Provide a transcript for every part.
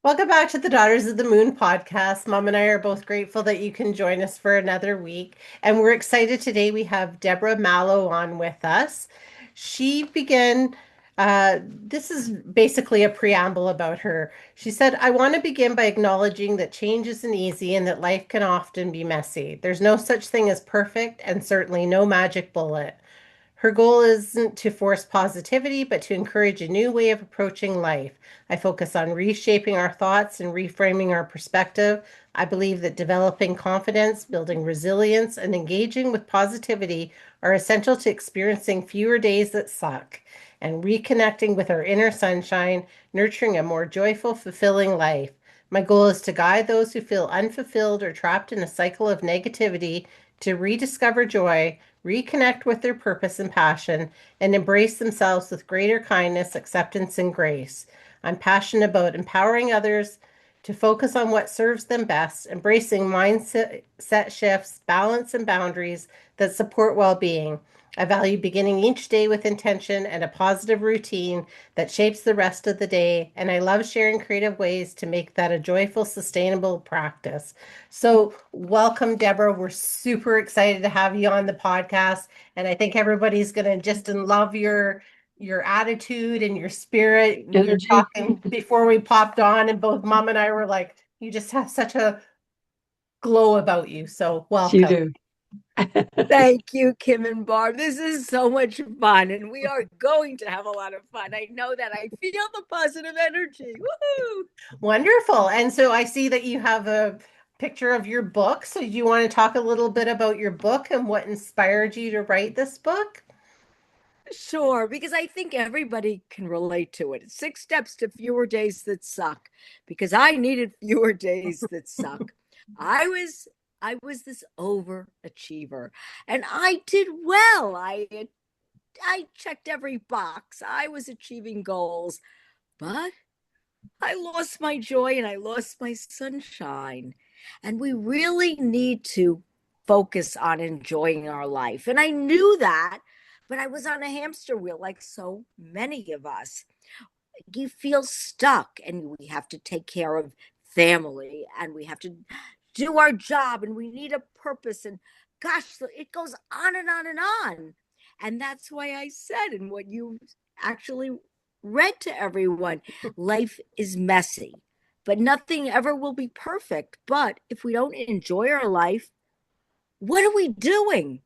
Welcome back to the Daughters of the Moon podcast. Mom and I are both grateful that you can join us for another week. And we're excited today. We have Deborah Mallow on with us. She began, this is basically a preamble about her. She said, I want to begin by acknowledging that change isn't easy and that life can often be messy. There's no such thing as perfect and certainly no magic bullet. Her goal isn't to force positivity, but to encourage a new way of approaching life. I focus on reshaping our thoughts and reframing our perspective. I believe that developing confidence, building resilience, and engaging with positivity are essential to experiencing fewer days that suck and reconnecting with our inner sunshine, nurturing a more joyful, fulfilling life. My goal is to guide those who feel unfulfilled or trapped in a cycle of negativity to rediscover joy, reconnect with their purpose and passion, and embrace themselves with greater kindness, acceptance, and grace. I'm passionate about empowering others to focus on what serves them best, embracing mindset shifts, balance, and boundaries that support well being. I value beginning each day with intention and a positive routine that shapes the rest of the day. And I love sharing creative ways to make that a joyful, sustainable practice. So, welcome, Deborah. We're super excited to have you on the podcast. And I think everybody's going to just love your attitude and your spirit. We were Energy. talking before we popped on, and both Mom and I were like, you just have such a glow about you. So, You welcome. do. Thank you, Kim and Barb. This is so much fun, and we are going to have a lot of fun. I know that. I feel the positive energy. Woohoo! Wonderful. And so I see that you have a picture of your book. So, do you want to talk a little bit about your book and what inspired you to write this book? Sure, because I think everybody can relate to it. 6 steps to fewer days that suck, because I needed fewer days that suck. I was I was this overachiever, and I did well. I checked every box. I was achieving goals, but I lost my joy and I lost my sunshine. And we really need to focus on enjoying our life. And I knew that, but I was on a hamster wheel like so many of us. You feel stuck, and we have to take care of family and we have to do our job and we need a purpose. And gosh, so it goes on and on and on. And that's why I said, and what you actually read to everyone, life is messy, but nothing ever will be perfect. But if we don't enjoy our life, what are we doing?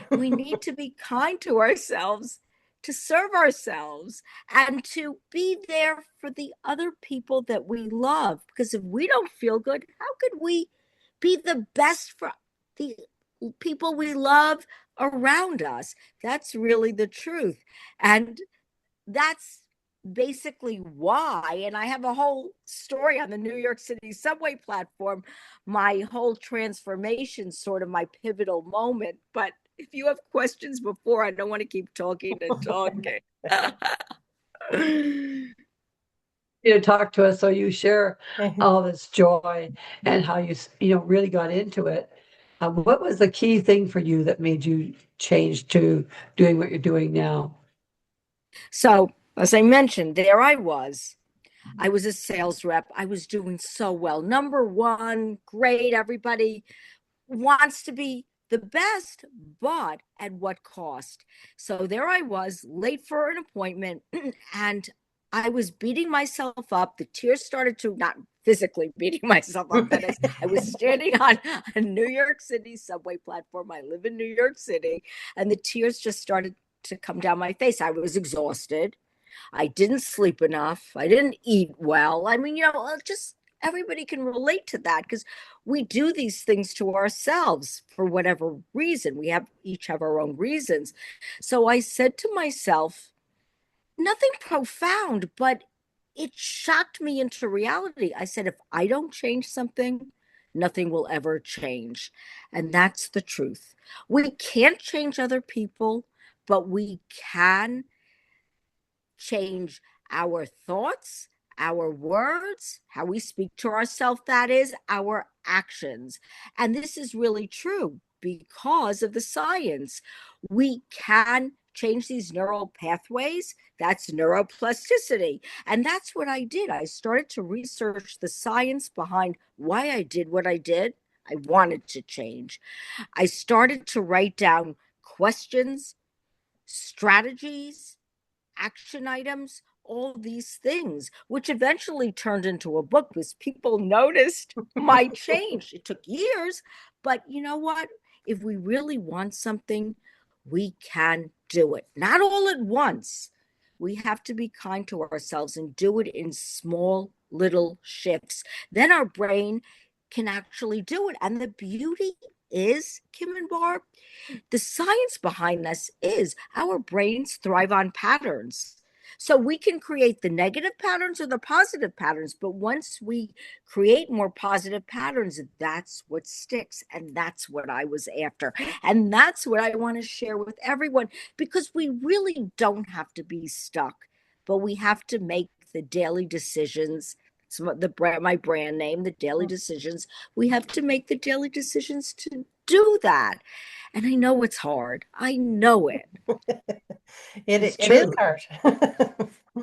We need to be kind to ourselves, to serve ourselves, and to be there for the other people that we love. Because if we don't feel good, how could we be the best for the people we love around us? That's really the truth. And that's basically why. And I have a whole story on the New York City subway platform, my whole transformation, sort of my pivotal moment. But if you have questions before, I don't want to keep talking and talking. You to talk to us so you share all this joy and how you really got into it. What was the key thing for you that made you change to doing what you're doing now? So, as I mentioned, there I was. I was a sales rep. I was doing so well. Number one, great. Everybody wants to be the best, but at what cost? So there I was, late for an appointment, and I was beating myself up. The tears started to, not physically beating myself up, that is, I was standing on a New York City subway platform. I live in New York City, and the tears just started to come down my face. I was exhausted. I didn't sleep enough. I didn't eat well. I mean, just everybody can relate to that, because we do these things to ourselves for whatever reason. We have each have our own reasons. So I said to myself, nothing profound, but it shocked me into reality. I said, if I don't change something, nothing will ever change. And that's the truth. We can't change other people, but we can change our thoughts, our words, how we speak to ourselves, that is, our actions. And this is really true because of the science. We can change these neural pathways. That's neuroplasticity. And that's what I did. I started to research the science behind why I did what I did. I wanted to change. I started to write down questions, strategies, action items, all these things, which eventually turned into a book because people noticed my change. It took years, but you know what? If we really want something, we can do it. Not all at once. We have to be kind to ourselves and do it in small little shifts. Then our brain can actually do it. And the beauty is, Kim and Barb, the science behind this is our brains thrive on patterns. So we can create the negative patterns or the positive patterns, but once we create more positive patterns, that's what sticks. And that's what I was after. And that's what I want to share with everyone, because we really don't have to be stuck, but we have to make the daily decisions. It's my brand name, the daily decisions. We have to make the daily decisions to do that. And I know it's hard. I know it. It's It is true. hard.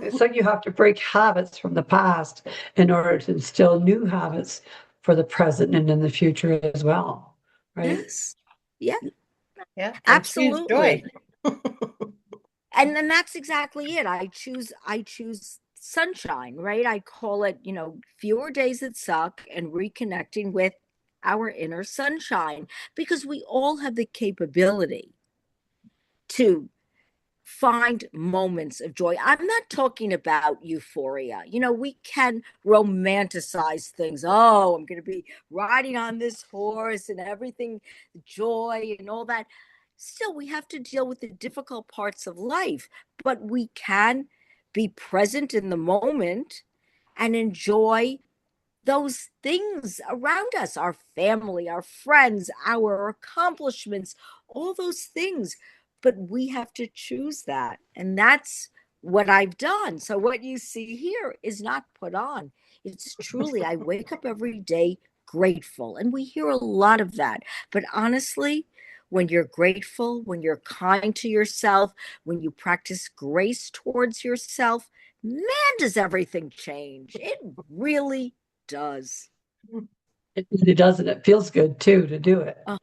It's like you have to break habits from the past in order to instill new habits for the present and in the future as well, right? Yes. Yeah, Yeah, and choose joy. absolutely. And then that's exactly it. I choose sunshine, right? I call it, fewer days that suck and reconnecting with our inner sunshine, because we all have the capability to find moments of joy. I'm not talking about euphoria. We can romanticize things. Oh, I'm going to be riding on this horse and everything, joy and all that. Still, we have to deal with the difficult parts of life, but we can be present in the moment and enjoy those things around us, our family, our friends, our accomplishments, all those things. But we have to choose that. And that's what I've done. So, what you see here is not put on. It's truly, I wake up every day grateful. And we hear a lot of that. But honestly, when you're grateful, when you're kind to yourself, when you practice grace towards yourself, man, does everything change. It really does. It really does, and it feels good too to do it, Oh,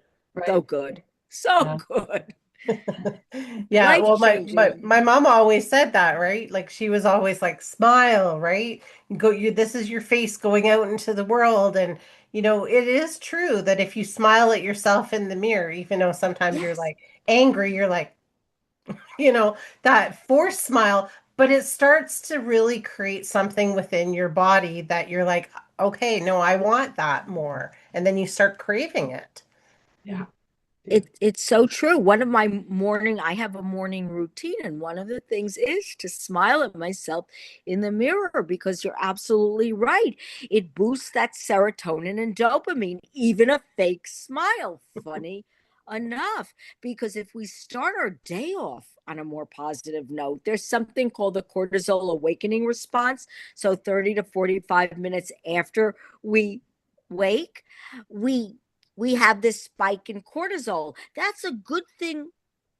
so right? good. So Yeah. good. Yeah, Life well, changing. my mom always said that, right? Like she was always like, smile, right? This is your face going out into the world. And, it is true that if you smile at yourself in the mirror, even though sometimes you're Yes. like angry, you're like, that forced smile, but it starts to really create something within your body that you're like, okay, no, I want that more. And then you start craving it. Yeah. Yeah. It's so true. I have a morning routine, and one of the things is to smile at myself in the mirror, because you're absolutely right. It boosts that serotonin and dopamine, even a fake smile. Funny enough, because if we start our day off on a more positive note, there's something called the cortisol awakening response. So 30 to 45 minutes after we wake, we we have this spike in cortisol. That's a good thing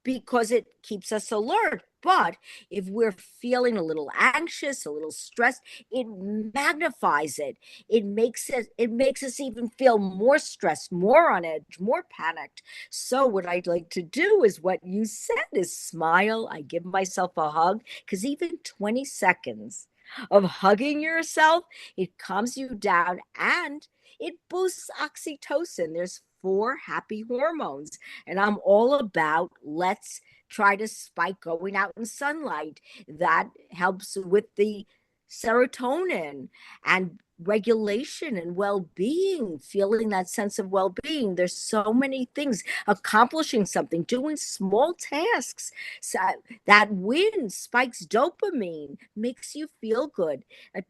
because it keeps us alert. But if we're feeling a little anxious, a little stressed, it magnifies it. It makes us even feel more stressed, more on edge, more panicked. So what I'd like to do is what you said, is smile. I give myself a hug, because even 20 seconds of hugging yourself, it calms you down and it boosts oxytocin. There's four happy hormones. And I'm all about, let's try to spike going out in sunlight. That helps with the serotonin and regulation and well-being, feeling that sense of well-being. There's so many things, accomplishing something, doing small tasks. So that win spikes dopamine, makes you feel good. It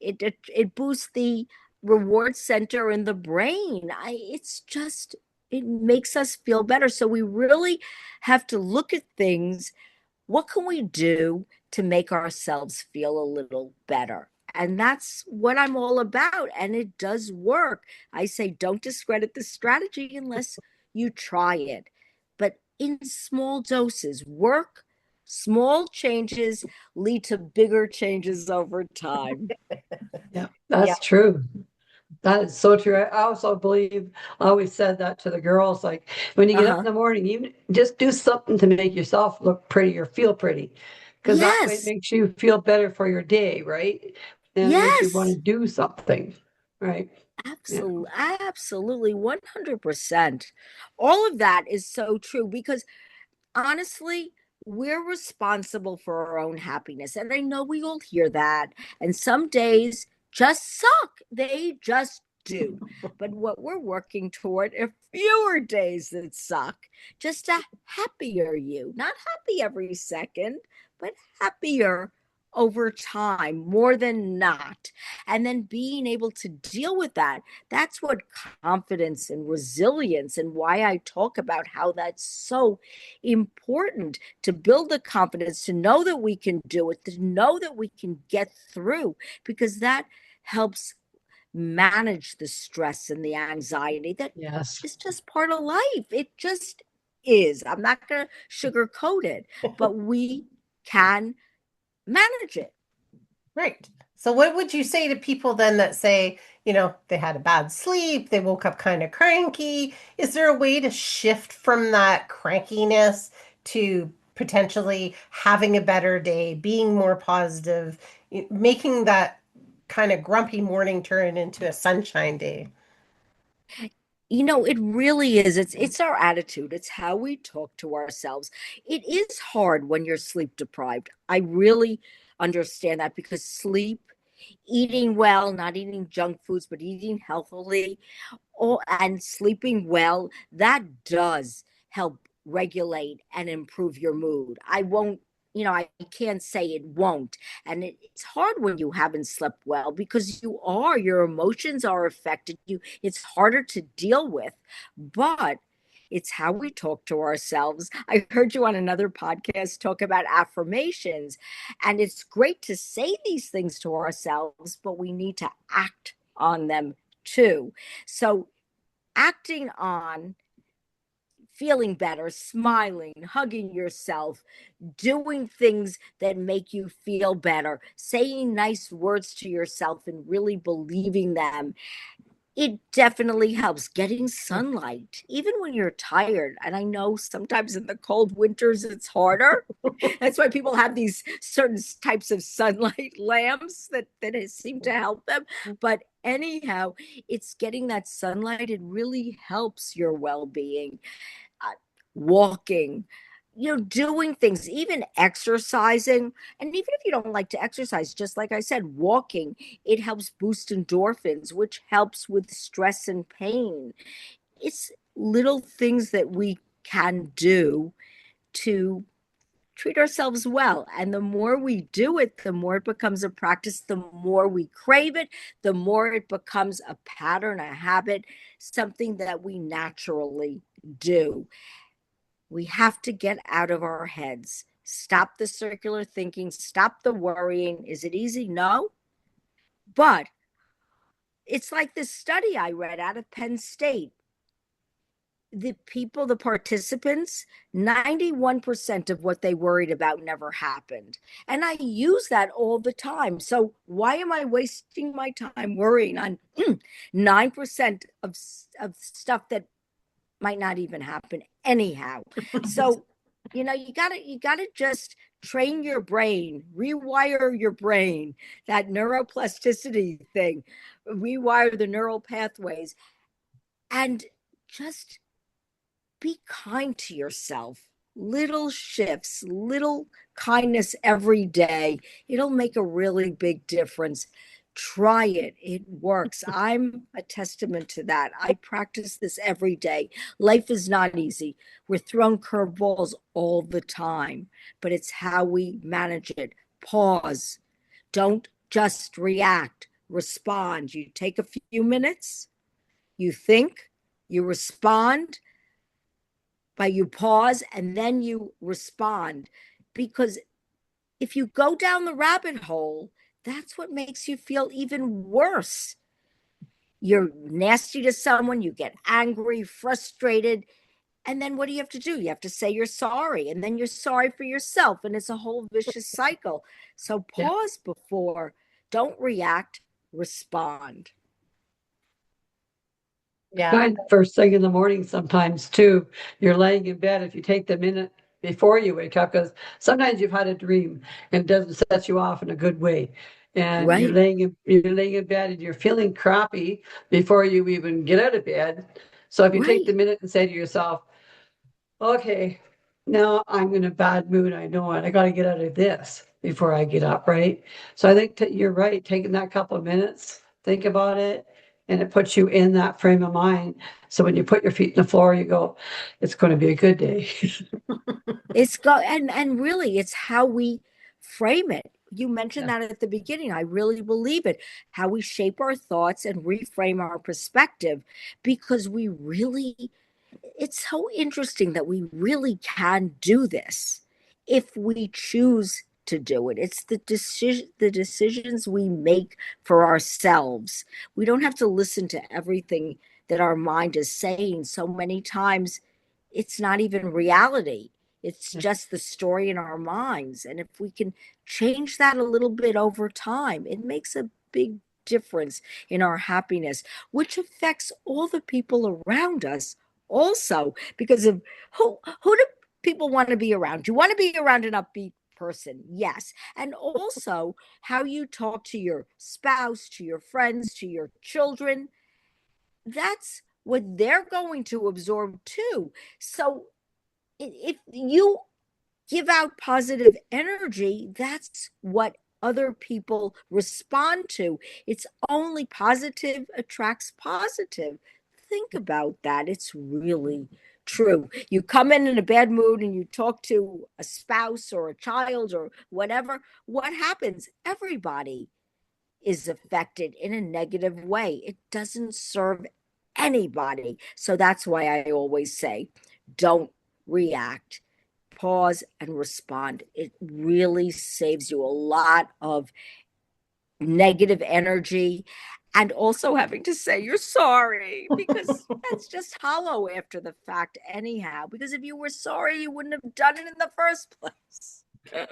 it it, it boosts the reward center in the brain. It makes us feel better. So we really have to look at things. What can we do to make ourselves feel a little better? And that's what I'm all about. And it does work. I say, don't discredit the strategy unless you try it. But in small doses. Work, small changes lead to bigger changes over time. Yeah, Yeah. that's true. That is so true. I also believe, I always said that to the girls, like when you get up in Uh-huh. the morning, you just do something to make yourself look pretty or feel pretty. Because that way it Yes. makes you feel better for your day, right? And it makes you want to Yes. do something, right? Yeah. Absolutely. Absolutely. 100%. All of that is so true because honestly, we're responsible for our own happiness. And I know we all hear that. And some days just suck. They just do. But what we're working toward are fewer days that suck, just a happier you. Not happy every second, but happier over time, more than not. And then being able to deal with that. That's what confidence and resilience, and why I talk about how that's so important to build the confidence, to know that we can do it, to know that we can get through, because that helps manage the stress and the anxiety that Yes. is just part of life. It just is. I'm not going to sugarcoat it, but we can manage it. Right. So, what would you say to people then that say, they had a bad sleep, they woke up kind of cranky? Is there a way to shift from that crankiness to potentially having a better day, being more positive, making that kind of grumpy morning turn into a sunshine day? It really is. It's our attitude. It's how we talk to ourselves. It is hard when you're sleep deprived. I really understand that because sleep, eating well, not eating junk foods, but eating healthily, and sleeping well, that does help regulate and improve your mood. I can't say it won't. And it's hard when you haven't slept well because your emotions are affected. It's harder to deal with, but it's how we talk to ourselves. I heard you on another podcast talk about affirmations, and it's great to say these things to ourselves, but we need to act on them too. So, acting on feeling better, smiling, hugging yourself, doing things that make you feel better, saying nice words to yourself and really believing them, it definitely helps. Getting sunlight, even when you're tired. And I know sometimes in the cold winters it's harder. That's why people have these certain types of sunlight lamps that seem to help them. But anyhow, it's getting that sunlight. It really helps your well-being. Uh, Walking, doing things, even exercising. And even if you don't like to exercise, just like I said, walking, it helps boost endorphins, which helps with stress and pain. It's little things that we can do to treat ourselves well. And the more we do it, the more it becomes a practice, the more we crave it, the more it becomes a pattern, a habit, something that we naturally do. We have to get out of our heads. Stop the circular thinking, stop the worrying. Is it easy? No. But it's like this study I read out of Penn State. The participants, 91% of what they worried about never happened. And I use that all the time. So why am I wasting my time worrying on 9% of stuff that might not even happen anyhow? So, you gotta just train your brain, rewire your brain, that neuroplasticity thing, rewire the neural pathways, and just be kind to yourself. Little shifts, little kindness every day. It'll make a really big difference. Try it. It works. I'm a testament to that. I practice this every day. Life is not easy. We're thrown curveballs all the time, but it's how we manage it. Pause. Don't just react. Respond. You take a few minutes, you think, you respond, by you pause and then you respond. Because if you go down the rabbit hole, that's what makes you feel even worse. You're nasty to someone, you get angry, frustrated, And then what do you have to do? You have to say you're sorry, and then you're sorry for yourself. And it's a whole vicious cycle. So Yeah. pause before, don't react, respond. Yeah. Kind of first thing in the morning sometimes too. You're laying in bed. If you take the minute before you wake up, because sometimes you've had a dream and it doesn't set you off in a good way. And Right. you're laying in bed and you're feeling crappy before you even get out of bed. So if you take Right. the minute and say to yourself, okay, now I'm in a bad mood. I know it. I got to get out of this before I get up, right? So I think you're right. Taking that couple of minutes, think about it, and it puts you in that frame of mind. So when you put your feet in the floor, you go, it's going to be a good day. It's go and really it's how we frame it. You mentioned Yeah. that at the beginning. I really believe it. How we shape our thoughts and reframe our perspective, because we really, it's so interesting that we really can do this if we choose to do it. It's the decisions we make for ourselves. We don't have to listen to everything that our mind is saying. So many times it's not even reality. It's just the story in our minds. And if we can change that a little bit over time, it makes a big difference in our happiness, which affects all the people around us also. Because of who do people want to be around? Do you want to be around an upbeat person? Yes. And also how you talk to your spouse, to your friends, to your children, that's what they're going to absorb too. So if you give out positive energy, that's what other people respond to. It's only positive attracts positive. Think about that. It's really true. You come in a bad mood and you talk to a spouse or a child or whatever, what happens? Everybody is affected in a negative way. It doesn't serve anybody. So that's why I always say, don't react, pause and respond. It really saves you a lot of negative energy and also having to say you're sorry, because that's just hollow after the fact anyhow, because if you were sorry you wouldn't have done it in the first place.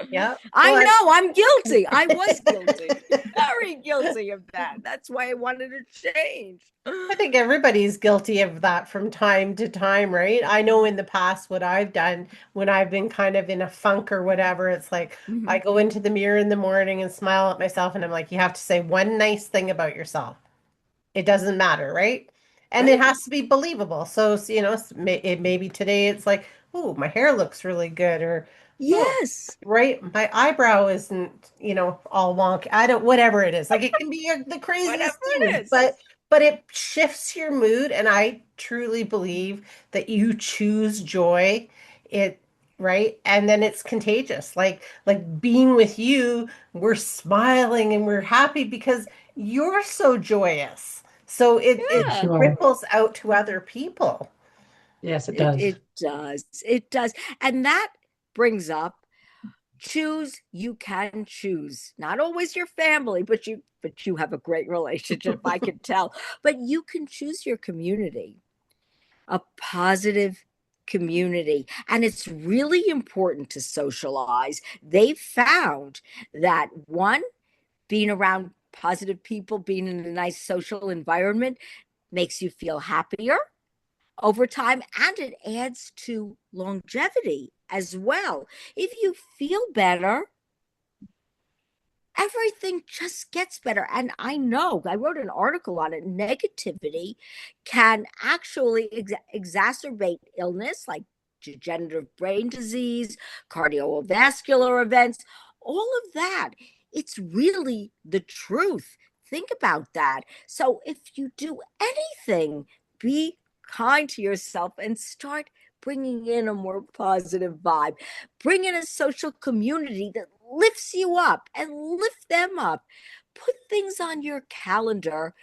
Yeah. I Well, know I'm guilty. I was guilty, very guilty of that. That's why I wanted to change. I think everybody's guilty of that from time to time, right? I know in the past what I've done when I've been kind of in a funk or whatever. It's like I Mhm. go into the mirror in the morning and smile at myself, and I'm like, you have to say one nice thing about yourself. It doesn't matter, right? And it Right. has to be believable. So, it maybe today it's like, oh, my hair looks really good, or oh, Yes. right, my eyebrow isn't, all wonky. I don't, whatever it is. Like it can be the Whatever craziest things, it is. but it shifts your mood, and I truly believe that you choose joy. It right, and then it's contagious. Like being with you, we're smiling and we're happy because you're so joyous. So it Yes, Yeah. you are. ripples out to other people. Yes, it It does. it does. It does. And that brings up, choose, you can choose. Not always your family, but you have a great relationship, I can tell. But you can choose your community, a positive community. And it's really important to socialize. They've found that one, being around positive people, being in a nice social environment makes you feel happier over time, and it adds to longevity as well. If you feel better, everything just gets better. And I know I wrote an article on it. Negativity can actually exacerbate illness like degenerative brain disease, cardiovascular events, all of that. It's really the truth. Think about that. So if you do anything, be kind to yourself and start bringing in a more positive vibe. Bring in a social community that lifts you up and lift them up. Put things on your calendar,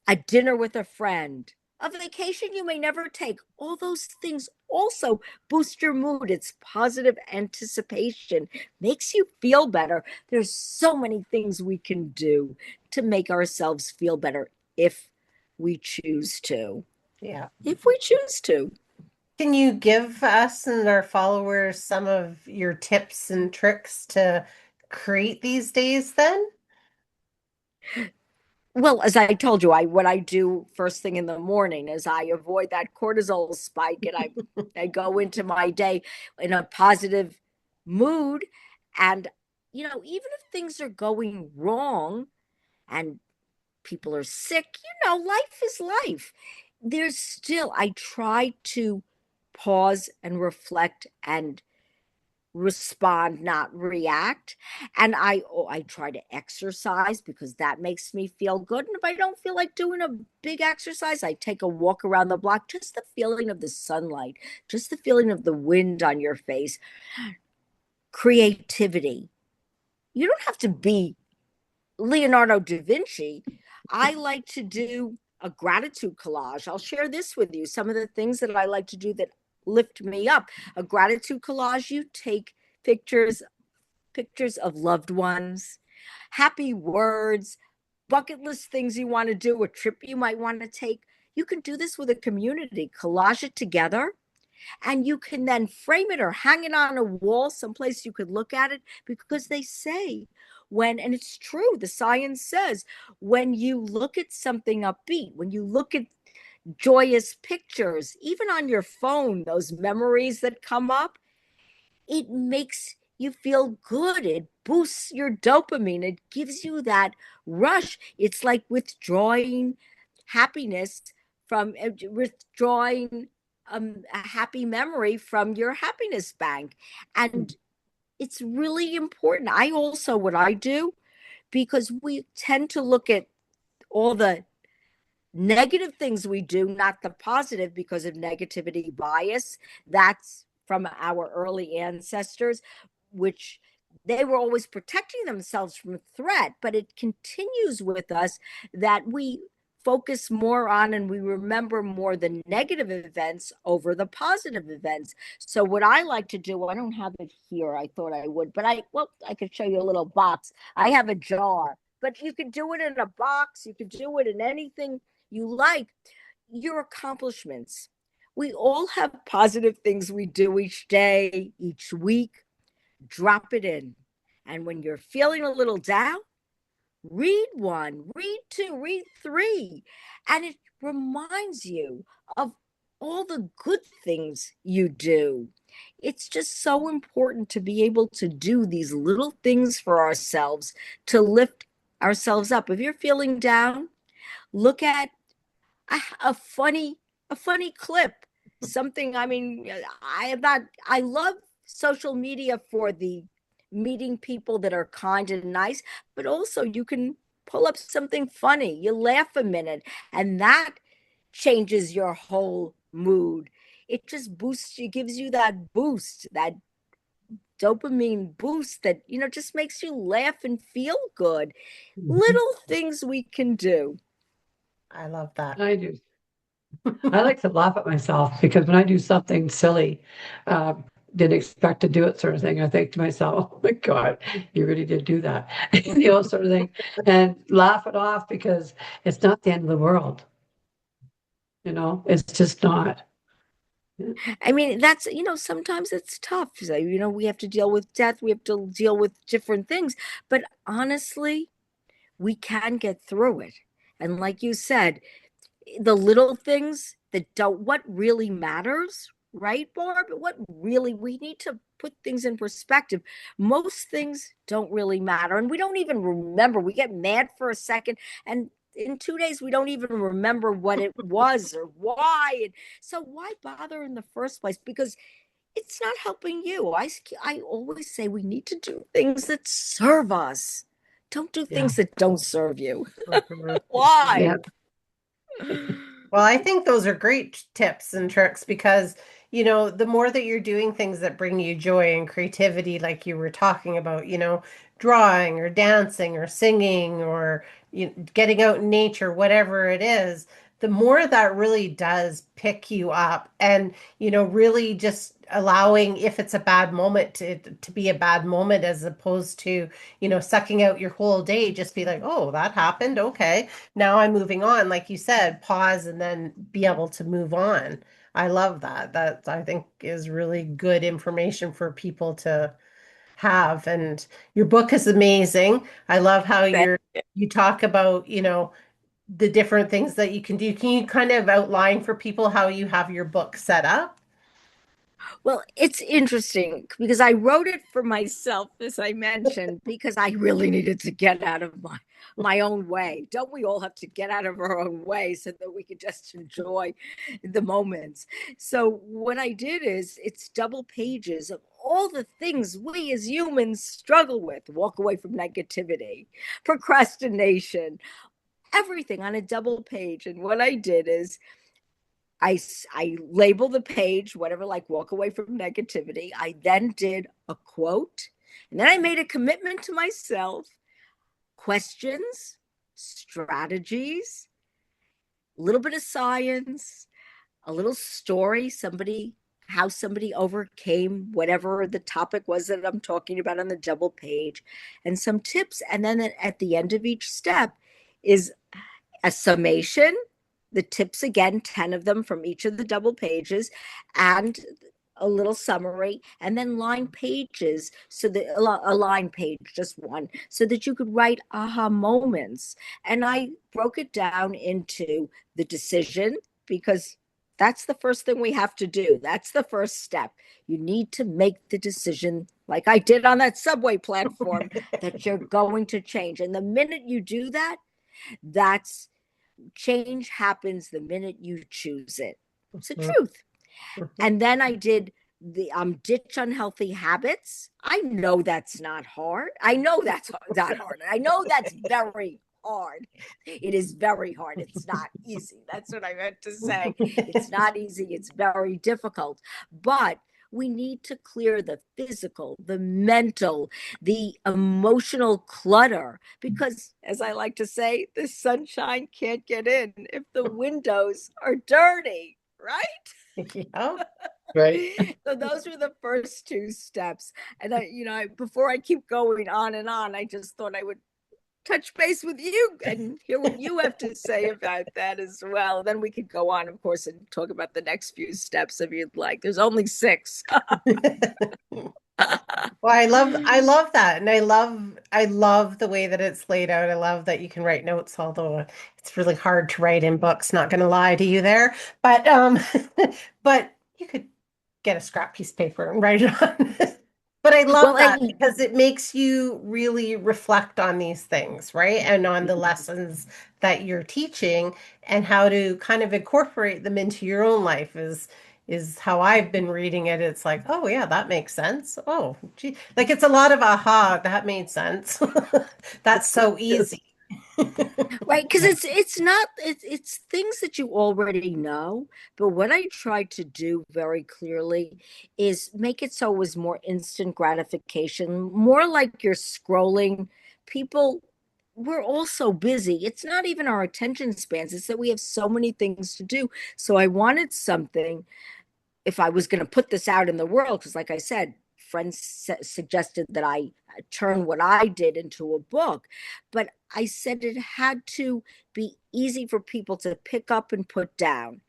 a dinner with a friend, a vacation you may never take. All those things also boost your mood. It's positive anticipation, makes you feel better. There's so many things we can do to make ourselves feel better if we choose to. Yeah. If we choose to. Can you give us and our followers some of your tips and tricks to create these days then? Well, as I told you, I what I do first thing in the morning is I avoid that cortisol spike, and I go into my day in a positive mood. And even if things are going wrong and people are sick, life is life. There's still, I try to pause and reflect and respond, not react. And I try to exercise because that makes me feel good. And if I don't feel like doing a big exercise, I take a walk around the block. Just the feeling of the sunlight, just the feeling of the wind on your face. Creativity. You don't have to be Leonardo da Vinci. I like to do a gratitude collage. I'll share this with you. Some of the things that I like to do that lift me up. A gratitude collage, you take pictures of loved ones, happy words, bucket list things you want to do, a trip you might want to take. You can do this with a community, collage it together, and you can then frame it or hang it on a wall someplace you could look at it, because they say and it's true, the science says, when you look at something upbeat, when you look at joyous pictures, even on your phone, those memories that come up, it makes you feel good. It boosts your dopamine. It gives you that rush. It's like withdrawing happiness from withdrawing a happy memory from your happiness bank. And it's really important. I also, what I do, because we tend to look at all the negative things we do, not the positive, because of negativity bias. That's from our early ancestors, which they were always protecting themselves from threat, but it continues with us that we focus more on and we remember more the negative events over the positive events. So what I like to do, I don't have it here. I thought I would, but I could show you a little box. I have a jar, but you could do it in a box. You could do it in anything you like. Your accomplishments. We all have positive things we do each day, each week. Drop it in. And when you're feeling a little down, read one, read two, read three. And it reminds you of all the good things you do. It's just so important to be able to do these little things for ourselves to lift ourselves up. If you're feeling down, look at a funny clip, something. I mean, I love social media for the meeting people that are kind and nice, but also you can pull up something funny, you laugh a minute, and that changes your whole mood. It just boosts you, gives you that boost, that dopamine boost that just makes you laugh and feel good. Mhm. Little things we can do. I love that. I do. I like to laugh at myself because when I do something silly, uh, didn't expect to do it, sort of thing, I think to myself, "Oh my God, you really did do that," sort of thing, and laugh it off because it's not the end of the world. It's just not. I mean, sometimes it's tough. So, we have to deal with death, we have to deal with different things. But honestly, we can get through it. And like you said, the little things that don't, what really matters, right, Barb? What really, we need to put things in perspective. Most things don't really matter. And we don't even remember. We get mad for a second, and in 2 days, we don't even remember what it was or why. And so, why bother in the first place? Because it's not helping you. I always say we need to do things that serve us. Don't do Yeah. things that don't serve you. Mhm. Why? Yeah. Well, I think those are great tips and tricks because, the more that you're doing things that bring you joy and creativity, like you were talking about, drawing or dancing or singing or getting out in nature, whatever it is, the more that really does pick you up and, really just allowing if it's a bad moment to be a bad moment as opposed to, sucking out your whole day, just be like, oh, that happened. Okay. Now I'm moving on, like you said, pause and then be able to move on. I love that. That I think is really good information for people to have. And your book is amazing. I love how you talk about, the different things that you can do. Can you kind of outline for people how you have your book set up? Well, it's interesting because I wrote it for myself, as I mentioned, because I really needed to get out of my own way. Don't we all have to get out of our own way so that we can just enjoy the moments? So what I did is it's double pages of all the things we as humans struggle with. Walk away from negativity, procrastination, everything on a double page. And what I did is I label the page, whatever, like walk away from negativity. I then did a quote, and then I made a commitment to myself, questions, strategies, a little bit of science, a little story, how somebody overcame whatever the topic was that I'm talking about on the double page, and some tips. And then at the end of each step is a summation, the tips again, 10 of them from each of the double pages, and a little summary, and then line pages, so that a line page, just one, so that you could write aha moments. And I broke it down into the decision, because that's the first thing we have to do. That's the first step. You need to make the decision, like I did on that subway platform, that you're going to change. And the minute you do that, that's change happens the minute you choose it. It's the Mhm, truth. mhm. And then I did the ditch unhealthy habits. I know that's not hard. I know that's not hard. I know that's very hard. It is very hard. It's not easy. That's what I meant to say. It's not easy. It's very difficult. But we need to clear the physical, the mental, the emotional clutter, because, as I like to say, the sunshine can't get in if the windows are dirty, right? Yeah. Right. So those were the first two steps. And before I keep going on and on, I just thought I would touch base with you and hear what you have to say about that as well. Then we could go on, of course, and talk about the next few steps if you'd like. There's only six. Well, I love that. And I love the way that it's laid out. I love that you can write notes, although it's really hard to write in books, not gonna lie to you there. But but you could get a scrap piece of paper and write it on. But I love Well, that and because it makes you really reflect on these things, right? And on the lessons that you're teaching and how to kind of incorporate them into your own life is how I've been reading it. It's like, oh yeah, that makes sense. Oh, gee. Like it's a lot of aha, that made sense. That's so easy. right, because it's not it's things that you already know. But what I tried to do very clearly is make it so it was more instant gratification, more like you're scrolling. People, we're all so busy. It's not even our attention spans, it's that we have so many things to do. So I wanted something, if I was going to put this out in the world, because like I said, friends suggested that I turn what I did into a book. But I said it had to be easy for people to pick up and put down.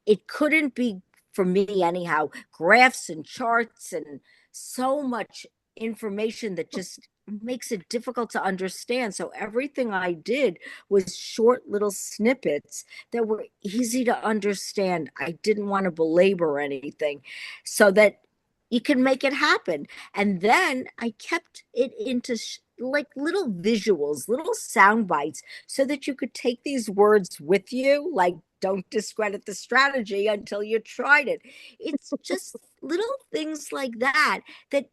It couldn't be, for me anyhow, graphs and charts and so much information that just makes it difficult to understand. So everything I did was short little snippets that were easy to understand. I didn't want to belabor anything, so that you can make it happen. And then I kept it into like little visuals, little sound bites, so that you could take these words with you, like don't discredit the strategy until you tried it. It's just little things like that, that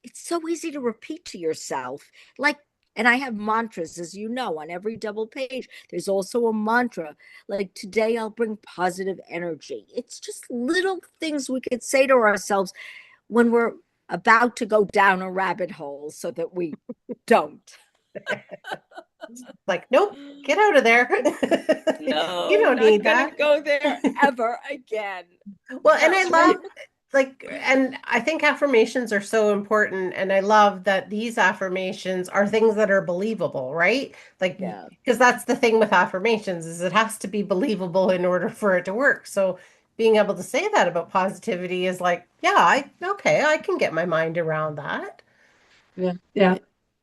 it's so easy to repeat to yourself. Like, and I have mantras, as you know, on every double page. There's also a mantra like, today I'll bring positive energy. It's just little things we could say to ourselves when we're about to go down a rabbit hole, so that we don't. Like, nope, get out of there. You No, don't not need gonna that. go there ever again. Well, and I No. love and I think affirmations are so important. And I love that these affirmations are things that are believable, right? Like, Yeah. because that's the thing with affirmations is it has to be believable in order for it to work. So being able to say that about positivity is like, yeah, okay, I can get my mind around that. Yeah. Yeah.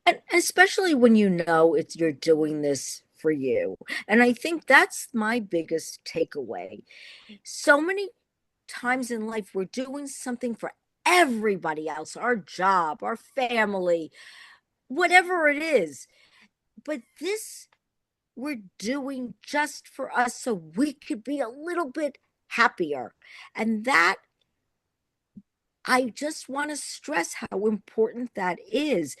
And especially when you know it's you're doing this for you. And I think that's my biggest takeaway. So many times in life we're doing something for everybody else, our job, our family, whatever it is. But this we're doing just for us so we could be a little bit happier. And that I just want to stress how important that is.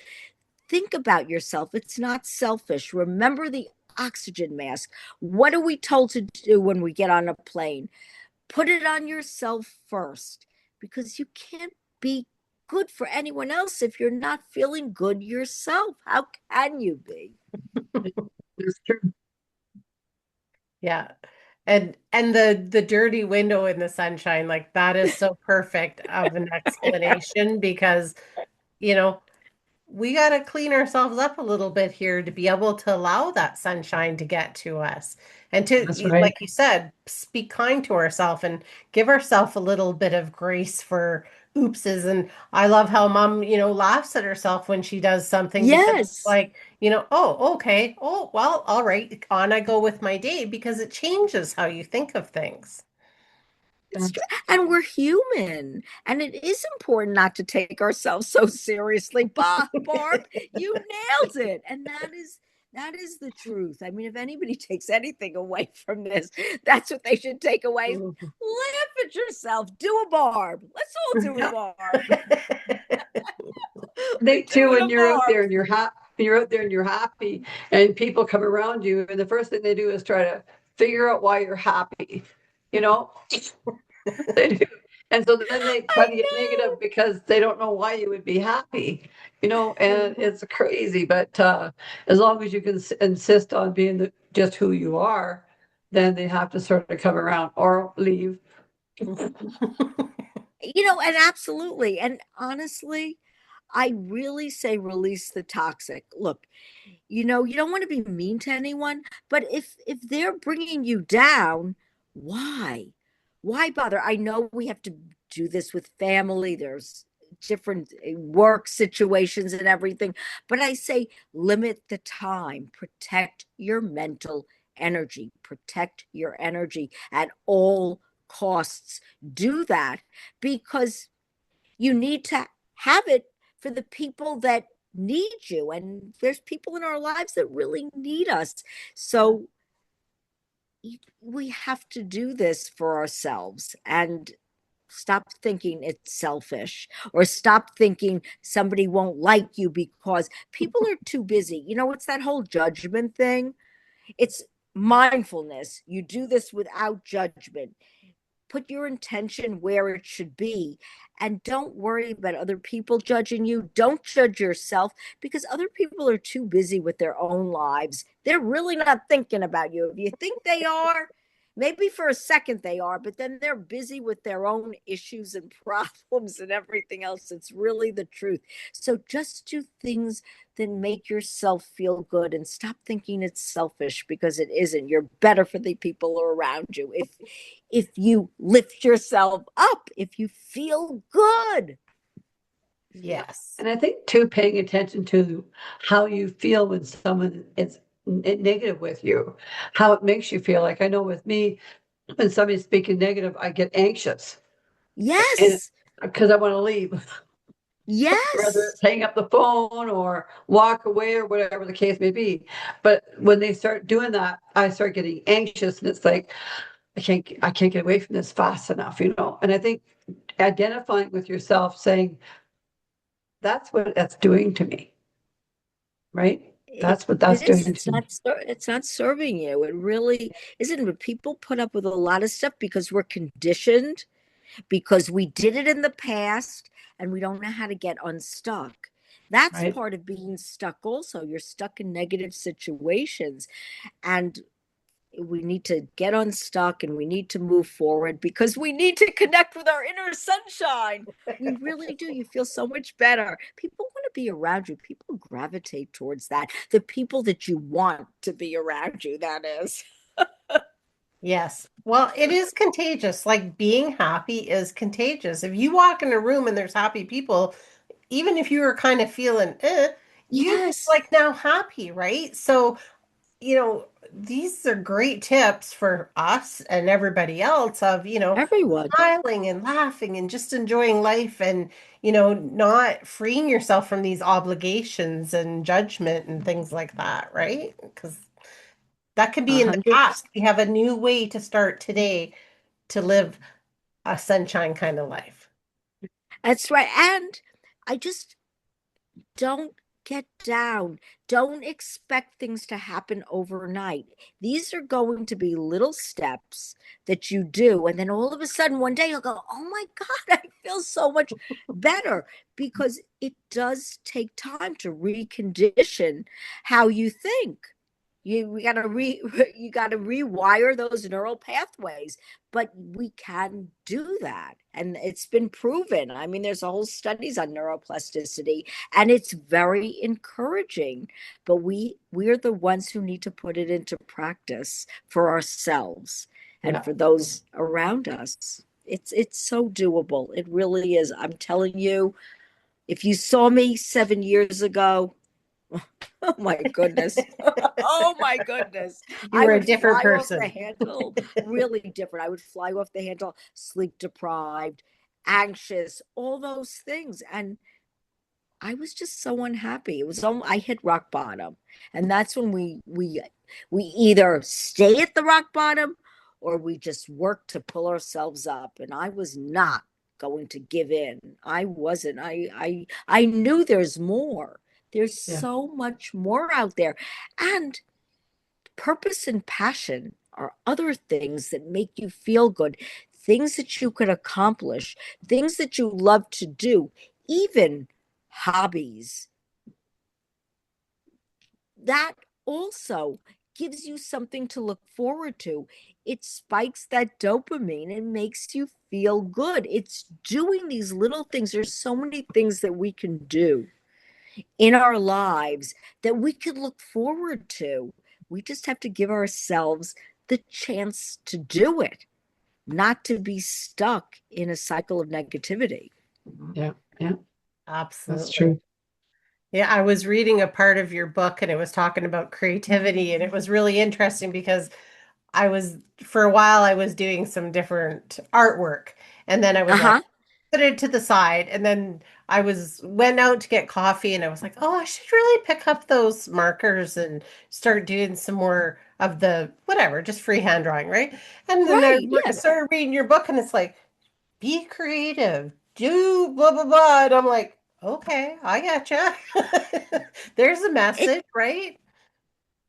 Think about yourself. It's not selfish. Remember the oxygen mask. What are we told to do when we get on a plane? Put it on yourself first because you can't be good for anyone else if you're not feeling good yourself. How can you be? It's true. Yeah. And the dirty window in the sunshine, like that is so perfect of an explanation because, you know, we got to clean ourselves up a little bit here to be able to allow that sunshine to get to us. And That's to, right. like you said, be kind to ourselves and give ourselves a little bit of grace for oopses. And I love how mom, laughs at herself when she does something because it's Yes. like, oh, okay. Oh, well, all right. On I go with my day because it changes how you think of things. It's true. And we're human. And it is important not to take ourselves so seriously. Barb, you nailed it. And that is the truth. I mean, if anybody takes anything away from this, that's what they should take away. Mhm. Laugh at yourself. Do a Barb. Let's all do a Yeah. Barb. I We're think too, doing when a you're out Barb. there and you're out there and you're happy, and people come around you, and the first thing they do is try to figure out why you're happy. You know, they do. And so then they try I to get negative know. because they don't know why you would be happy, and it's crazy. But as long as you can insist on being just who you are, then they have to sort of come around or leave. And absolutely. And honestly, I really say release the toxic. Look, you don't want to be mean to anyone, but if they're bringing you down, why bother? I know we have to do this with family. There's different work situations and everything, but I say limit the time, protect your mental energy, protect your energy at all costs. Do that because you need to have it for the people that need you. And there's people in our lives that really need us. So we have to do this for ourselves and stop thinking it's selfish or stop thinking somebody won't like you because people are too busy. It's that whole judgment thing. It's mindfulness. You do this without judgment. Put your intention where it should be and don't worry about other people judging you. Don't judge yourself because other people are too busy with their own lives. They're really not thinking about you. If you think they are, maybe for a second they are, but then they're busy with their own issues and problems and everything else. It's really the truth. So just do things that make yourself feel good and stop thinking it's selfish because it isn't. You're better for the people around you if you lift yourself up, if you feel good. Yeah. Yes. And I think too, paying attention to how you feel when someone is negative with you, how it makes you feel. Like I know with me, when somebody's speaking negative, I get anxious and Yes. because I want to leave, whether Yes. it's hang up the phone or walk away or whatever the case may be. But when they start doing that, I start getting anxious, and it's like I can't get away from this fast enough. And I think identifying with yourself, saying that's what that's doing to me, right? It That's what that's is. doing It's to me, not. It's not serving you. It really isn't. But people put up with a lot of stuff because we're conditioned, because we did it in the past, and we don't know how to get unstuck. That's right? part of being stuck. Also, you're stuck in negative situations, and we need to get unstuck and we need to move forward because we need to connect with our inner sunshine. We really do. You feel so much better. People want to be around you. People gravitate towards that. The people that you want to be around you, that is. Yes. Well, it is contagious. Like being happy is contagious. If you walk in a room and there's happy people, even if you were kind of feeling you just Yes, like now happy, right? So, these are great tips for us and everybody else of, everyone. smiling and laughing and just enjoying life and, not freeing yourself from these obligations and judgment and things like that, right? Because that could be in the 100%. past. We have a new way to start today to live a sunshine kind of life. That's right. And I just don't get down. Don't expect things to happen overnight. These are going to be little steps that you do. And then all of a sudden, one day you'll go, oh my God, I feel so much better, because it does take time to recondition how you think. You got to you got to rewire those neural pathways, but we can do that, and it's been proven. I mean, there's a whole studies on neuroplasticity, and it's very encouraging. But we're the ones who need to put it into practice for ourselves and Yeah. for those around us. It's so doable. It really is. I'm telling you, if you saw me 7 years ago, oh my goodness. Oh my goodness. You I were a would different fly off the person. handle, really different. I would fly off the handle, sleep deprived, anxious, all those things. And I was just so unhappy. It was I hit rock bottom. And that's when we either stay at the rock bottom or we just work to pull ourselves up. And I was not going to give in. I wasn't. I knew there's more. There's Yeah. so much more out there. And purpose and passion are other things that make you feel good, things that you could accomplish, things that you love to do, even hobbies. That also gives you something to look forward to. It spikes that dopamine and makes you feel good. It's doing these little things. There's so many things that we can do in our lives that we could look forward to. We just have to give ourselves the chance to do it, not to be stuck in a cycle of negativity. Yeah. Yeah. That's Absolutely. true. Yeah, I was reading a part of your book and it was talking about creativity, and it was really interesting because for a while, I was doing some different artwork, and then I Uh was like, huh. put it to the side. And then went out to get coffee, and I was like, oh, I should really pick up those markers and start doing some more of the whatever, just freehand drawing, right? And then Right. Yes. started reading your book, and it's like, be creative, do blah blah blah. And I'm like, okay, I gotcha. There's a It, message, right?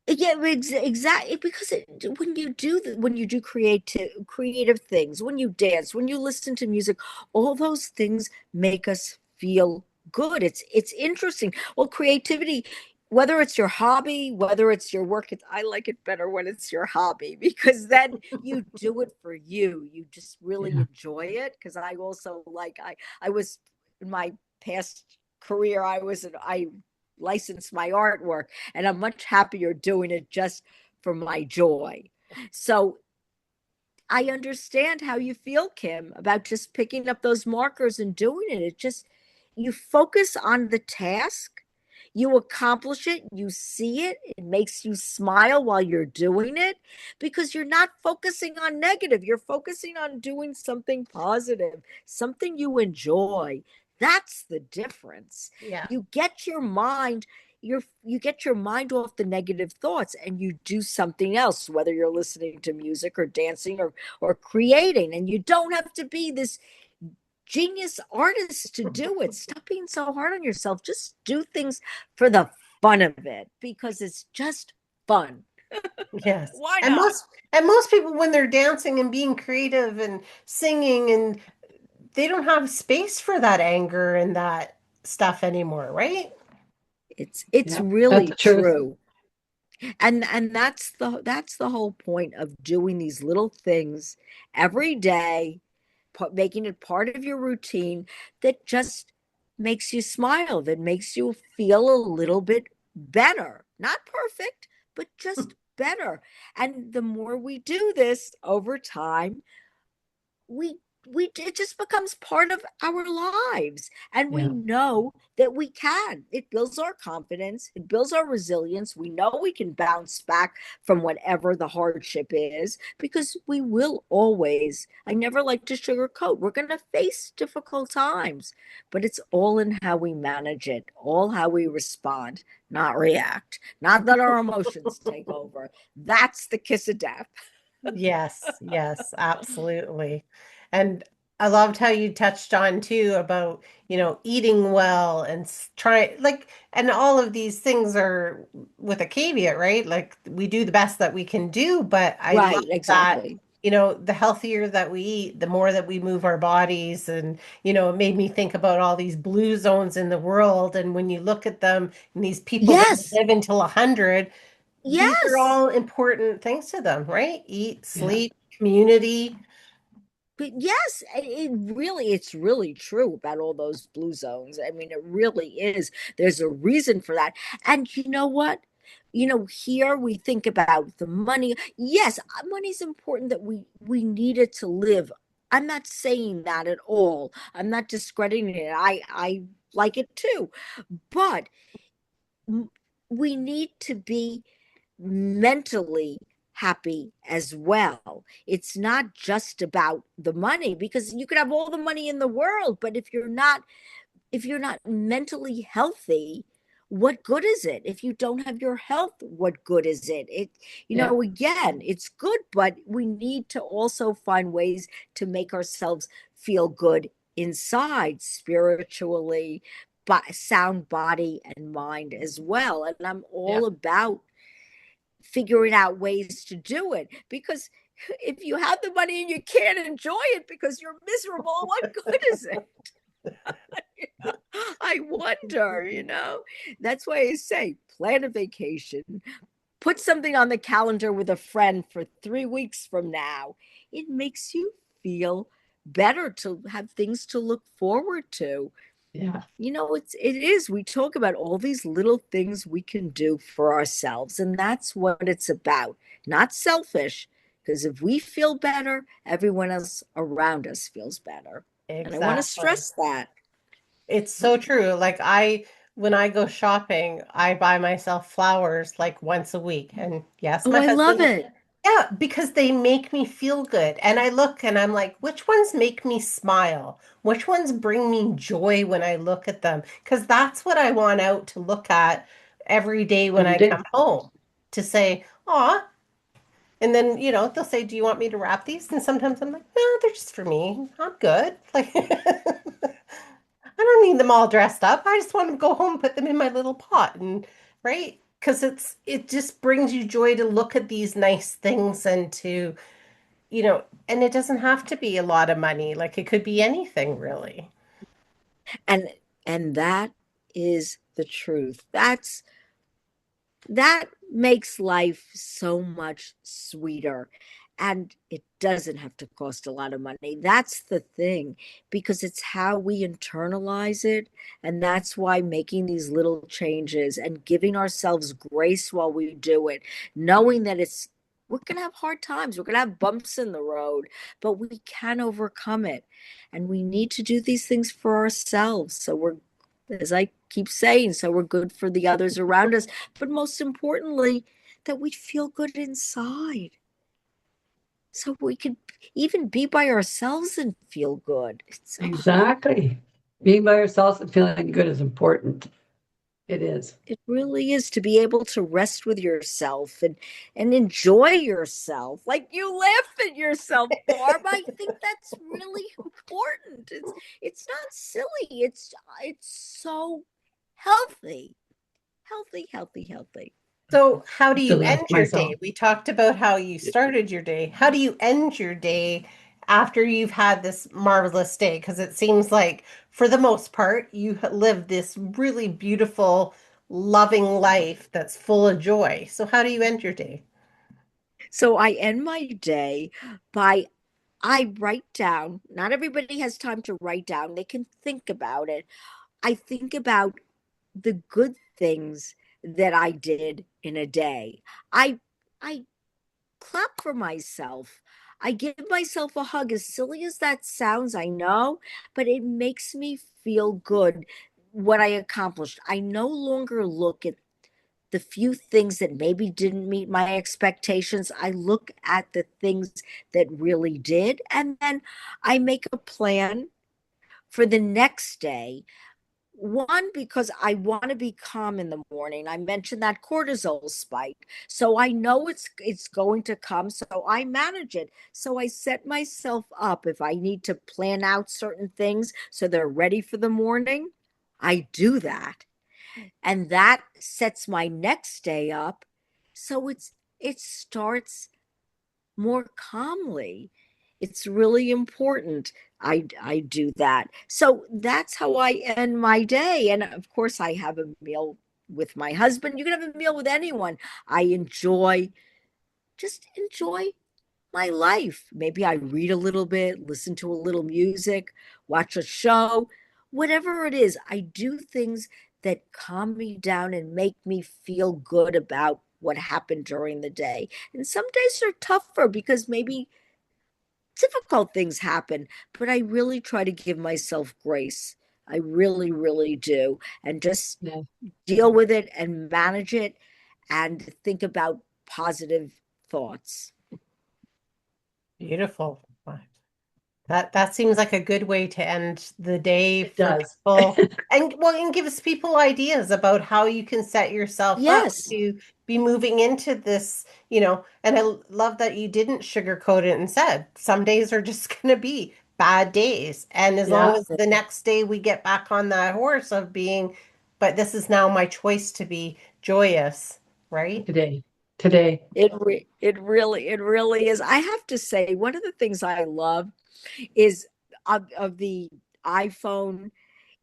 yeah, exactly. Because when you do creative things, when you dance, when you listen to music, all those things make us feel good. It's interesting. Well, creativity, whether it's your hobby, whether it's your work, I like it better when it's your hobby, because then you do it for you. You just really Yeah. enjoy it. Because I also I was in my past career, I licensed my artwork, and I'm much happier doing it just for my joy. So I understand how you feel, Kim, about just picking up those markers and doing it. It just, you focus on the task, you accomplish it, you see it, it makes you smile while you're doing it, because you're not focusing on negative. You're focusing on doing something positive, something you enjoy. That's the difference. Yeah. You get your mind you get your mind off the negative thoughts and you do something else, whether you're listening to music or dancing or creating. And you don't have to be this genius artist to do it. Stop being so hard on yourself. Just do things for the fun of it, because it's just fun. Yes. Why And not? most people, when they're dancing and being creative and singing, and they don't have space for that anger and that stuff anymore, right? It's Yeah. That's really the truth. true. And that's the whole point of doing these little things every day, making it part of your routine, that just makes you smile, that makes you feel a little bit better. Not perfect, but just better. And the more we do this over time, we it just becomes part of our lives, and we Yeah. know that we can. It builds our confidence, it builds our resilience. We know we can bounce back from whatever the hardship is, because we will always, I never like to sugarcoat, we're going to face difficult times, but it's all in how we manage it, all how we respond, not react, not that our emotions take over. That's the kiss of death. Yes, yes, absolutely. And I loved how you touched on too about, eating well and try like, and all of these things are with a caveat, right? Like we do the best that we can do, but I love Right, that, exactly. the healthier that we eat, the more that we move our bodies. And, it made me think about all these blue zones in the world. And when you look at them and these people that Yes. live until 100, these are Yes. all important things to them, right? Eat, Yeah. sleep, community. But yes, it's really true about all those blue zones. I mean, it really is. There's a reason for that. And you know what? Here we think about the money. Yes, money's important, that we need it to live. I'm not saying that at all. I'm not discrediting it. I like it too. But we need to be mentally happy as well. It's not just about the money, because you could have all the money in the world, but if you're not mentally healthy, what good is it? If you don't have your health, what good is it? Yeah. Again, it's good, but we need to also find ways to make ourselves feel good inside, spiritually, but sound body and mind as well. And I'm Yeah. all about figuring out ways to do it, because if you have the money and you can't enjoy it because you're miserable, what good is it? I wonder. That's why I say plan a vacation, put something on the calendar with a friend for 3 weeks from now. It makes you feel better to have things to look forward to. Yeah. It is, we talk about all these little things we can do for ourselves, and that's what it's about. Not selfish, because if we feel better, everyone else around us feels better. And I want to Exactly. stress that. It's so true. Like when I go shopping, I buy myself flowers like once a week. And yes, Oh, my I love husband, it. yeah, because they make me feel good. And I look and I'm like, which ones make me smile? Which ones bring me joy when I look at them? Because that's what I want out to look at every day when Every I day. come home to say, "Aw." And then, they'll say, "Do you want me to wrap these?" And sometimes I'm like, "No, they're just for me. I'm good." Like, I don't need them all dressed up. I just want to go home and put them in my little pot and right? Because it just brings you joy to look at these nice things and to, and it doesn't have to be a lot of money. Like it could be anything really. And that is the truth. That makes life so much sweeter, and it doesn't have to cost a lot of money. That's the thing, because it's how we internalize it. And that's why making these little changes and giving ourselves grace while we do it, knowing that we're going to have hard times, we're going to have bumps in the road, but we can overcome it. And we need to do these things for ourselves, so we're, as I keep saying, so we're good for the others around us, but most importantly, that we feel good inside. So we could even be by ourselves and feel good. Exactly. Being by yourself and feeling good is important. It is. It really is, to be able to rest with yourself and enjoy yourself. Like you laugh at yourself, Barb. I think that's really important. It's not silly. It's so healthy. Healthy, healthy, healthy. So, how do I have to you laugh end your myself. day? We talked about how you started your day. How do you end your day after you've had this marvelous day? Because it seems like, for the most part, you live this really beautiful, loving life that's full of joy. So, how do you end your day? So I end my day by I write down. Not everybody has time to write down. They can think about it. I think about the good things that I did in a day. I I clap for myself. I give myself a hug. As silly as that sounds, I know, but it makes me feel good what I accomplished. I no longer look at the few things that maybe didn't meet my expectations. I look at the things that really did, and then I make a plan for the next day. One, because I want to be calm in the morning. I mentioned that cortisol spike. So I know it's going to come. So I manage it. So I set myself up if I need to plan out certain things so they're ready for the morning. I do that. And that sets my next day up. So it starts more calmly. It's really important. I do that. So that's how I end my day. And of course, I have a meal with my husband. You can have a meal with anyone. I just enjoy my life. Maybe I read a little bit, listen to a little music, watch a show, whatever it is. I do things that calm me down and make me feel good about what happened during the day. And some days are tougher because maybe difficult things happen, but I really try to give myself grace. I really, really do. And just Yeah. deal with it and manage it and think about positive thoughts. Beautiful. That seems like a good way to end the day It for does. people and well, and gives people ideas about how you can set yourself up Yes. to be moving into this, and I love that you didn't sugarcoat it and said some days are just going to be bad days. And as long Yeah. as the next day we get back on that horse of being, but this is now my choice to be joyous, right? Today. Today. It really is. I have to say, one of the things I love is of the iPhone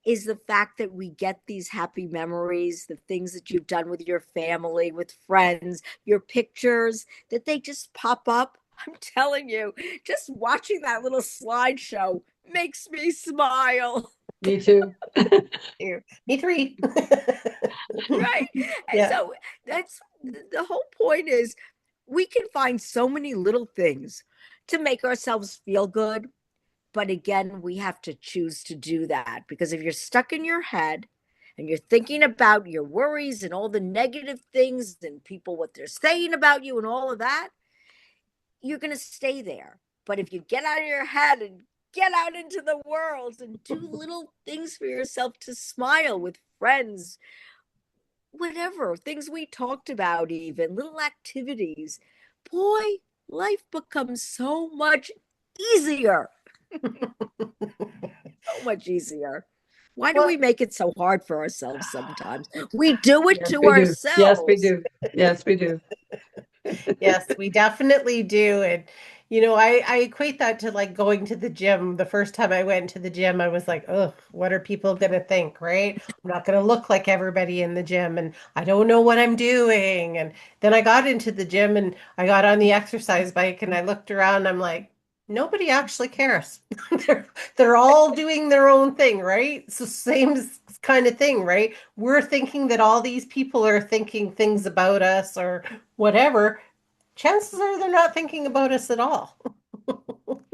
is the fact that we get these happy memories, the things that you've done with your family, with friends, your pictures, that they just pop up. I'm telling you, just watching that little slideshow makes me smile. Me too. Me three. Right. And Yeah. so that's the whole point is we can find so many little things to make ourselves feel good. But again, we have to choose to do that because if you're stuck in your head and you're thinking about your worries and all the negative things and people, what they're saying about you and all of that, you're going to stay there. But if you get out of your head and get out into the world and do little things for yourself to smile with friends, whatever things we talked about, even little activities, boy, life becomes so much easier. So much easier. Why do we Well, make it so hard for ourselves sometimes? We do it Yes, to we do. Yes, we ourselves. do. Yes, we do. yes, we definitely do. And, I equate that to like going to the gym. The first time I went to the gym, I was like, oh, what are people going to think, right? I'm not going to look like everybody in the gym and I don't know what I'm doing. And then I got into the gym and I got on the exercise bike and I looked around. I'm like, nobody actually cares. They're they're all doing their own thing, right? So same kind of thing, right? We're thinking that all these people are thinking things about us or whatever, chances are they're not thinking about us at all.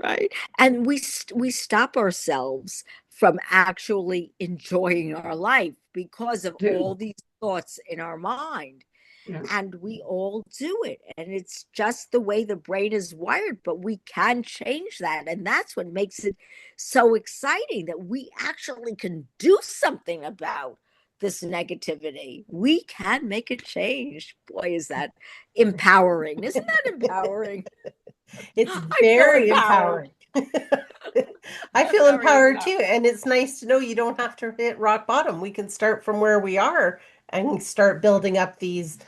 Right. And we stop ourselves from actually enjoying our life because of Do. all these thoughts in our mind. Yeah. And we all do it. And it's just the way the brain is wired, but we can change that. And that's what makes it so exciting that we actually can do something about this negativity. We can make a change. Boy, is that empowering. Isn't that empowering? It's I feel very empowered. empowering. I I'm feel very empowered empowered. too. And it's nice to know you don't have to hit rock bottom. We can start from where we are and start building up these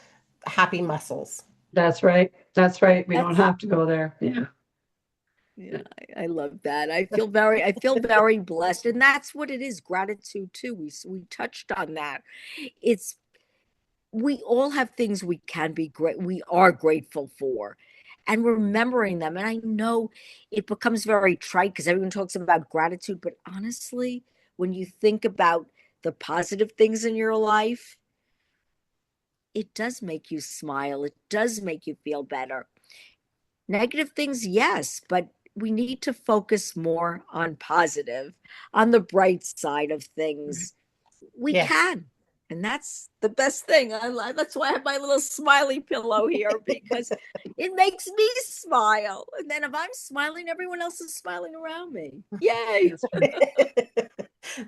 happy muscles. That's right. That's right. We don't That's have to go there. Yeah. yeah, I love that. I feel very blessed, and that's what it is. Gratitude too. We touched on that. It's we all have things we can be great. We are grateful for, and remembering them. And I know it becomes very trite because everyone talks about gratitude, but honestly, when you think about the positive things in your life, it does make you smile. It does make you feel better. Negative things, yes, but we need to focus more on positive, on the bright side of things. We Yes. can. And that's the best thing. That's why I have my little smiley pillow here because it makes me smile. And then if I'm smiling, everyone else is smiling around me. Yay. That's right.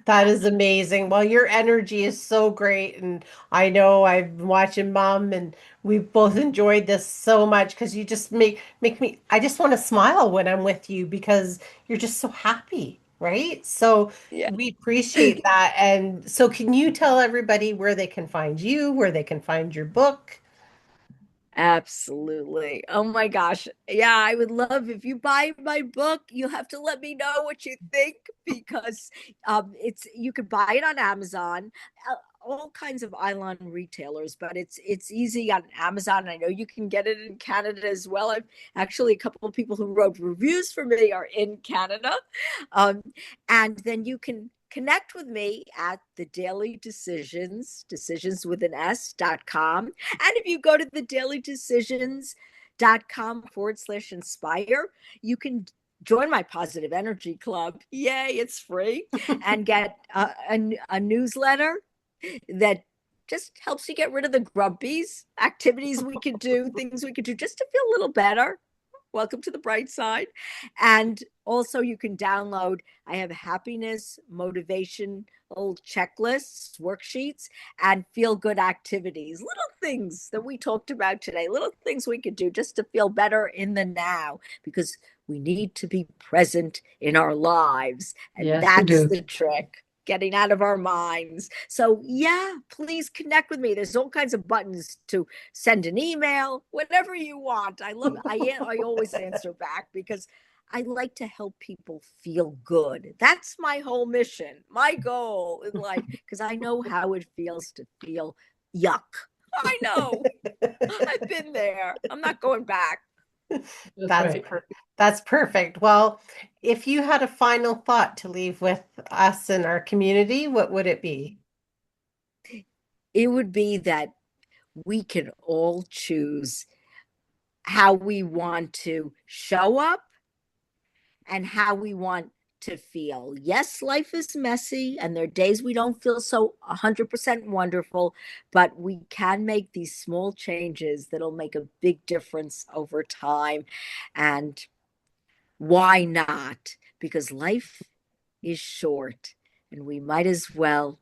That is amazing. Well, your energy is so great. And I know I've been watching Mom and we've both enjoyed this so much because you just make me I just want to smile when I'm with you because you're just so happy, right? So Yeah. we appreciate that. And so can you tell everybody where they can find you, where they can find your book? Absolutely. Oh my gosh. Yeah, I would love if you buy my book, you have to let me know what you think because it's you could buy it on Amazon, all kinds of online retailers, but it's easy on Amazon. I know you can get it in Canada as well. I've actually a couple of people who wrote reviews for me are in Canada. Um, and then you can connect with me at the Daily Decisions, decisions with an S.com. And if you go to the dailydecisions.com/inspire, you can join my positive energy club. Yay, it's free. And get a newsletter that just helps you get rid of the grumpies, activities we could do, things we could do just to feel a little better. Welcome to the bright side. And also, you can download, I have happiness, motivation, old checklists, worksheets, and feel good activities, little things that we talked about today, little things we could do just to feel better in the now, because we need to be present in our lives. And Yes, we that's do. the trick. Getting out of our minds. So, yeah, please connect with me. There's all kinds of buttons to send an email, whatever you want. I always answer back because I like to help people feel good. That's my whole mission, my goal in life, because I know how it feels to feel yuck. I know. I've been there. I'm not going back. That's That's right. that's perfect. Well, if you had a final thought to leave with us and our community, what would it be? It would be that we can all choose how we want to show up and how we want to feel. Yes, life is messy and there are days we don't feel so 100% wonderful, but we can make these small changes that'll make a big difference over time. And why not? Because life is short and we might as well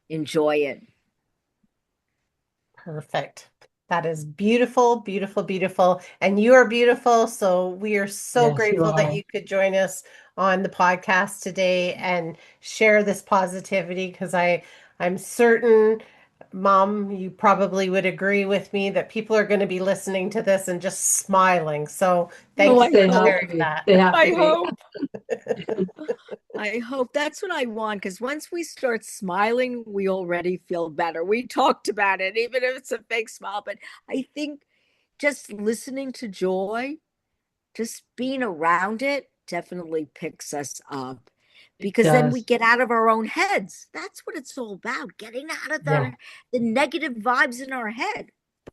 enjoy it. Perfect. That is beautiful, beautiful, beautiful. And you are beautiful. So we are so Yes, you grateful that are. you could join us on the podcast today and share this positivity because I'm certain, Mom, you probably would agree with me that people are going to be listening to this and just smiling. So thank Oh, you Yes, I they for have hope. to sharing be. that. They have I to be. hope. I hope that's what I want because once we start smiling, we already feel better. We talked about it, even if it's a fake smile. But I think just listening to joy, just being around it, definitely picks us up It because then we does. get out of our own heads. That's what it's all about, getting out of Yeah. the negative vibes in our head.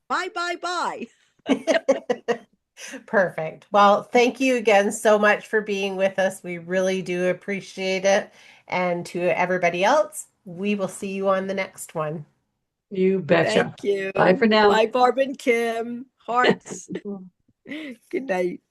Bye, bye, bye. Perfect. Well, thank you again so much for being with us. We really do appreciate it. And to everybody else, we will see you on the next one. You betcha. Thank Bye you. for now. Bye, Barb and Kim. Hearts. Good night.